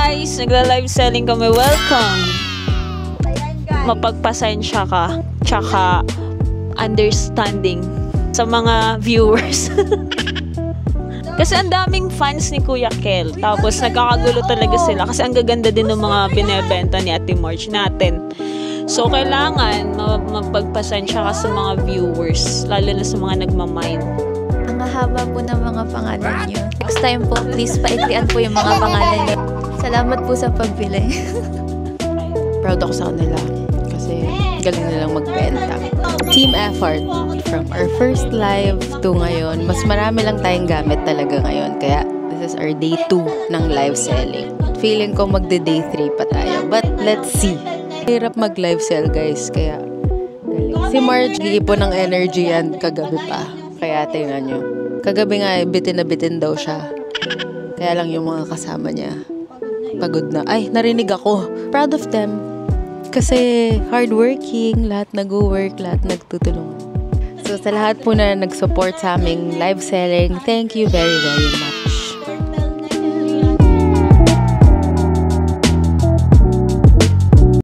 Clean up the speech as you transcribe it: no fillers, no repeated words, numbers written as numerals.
guys! Nagla-live selling kami. Welcome! Mapagpasensya ka. Tsaka understanding sa mga viewers. Kasi ang daming fans ni Kuya Kel. Tapos nagkakagulo talaga sila. Kasi ang gaganda din ng mga binebenta ni Ate Marge natin. So, kailangan mapagpasensya ka sa mga viewers. Lalo na sa mga nagmamind. Ang haba po ng mga pangalan nyo. Next time po, please paiklian po yung mga pangalan nyo. Salamat po sa pagbili. Proud ako sa kanila. Kasi galing nilang magbenta. Team effort. From our first live to ngayon, mas marami lang tayong gamit talaga ngayon. Kaya this is our day 2 ng live selling. Feeling ko magde-day 3 pa tayo. But let's see. Hirap mag-live sell guys. Kaya galing. Si Marge, iipon ng energy yan kagabi pa. Kaya tingnan nyo. Kagabi nga, bitin na bitin daw siya. Kaya lang yung mga kasama niya pagod na. Ay, narinig ako. Proud of them. Kasi hardworking, lahat nag-work, lahat nagtutulungan. So, sa lahat po na nag-support sa aming live selling, thank you very, very much.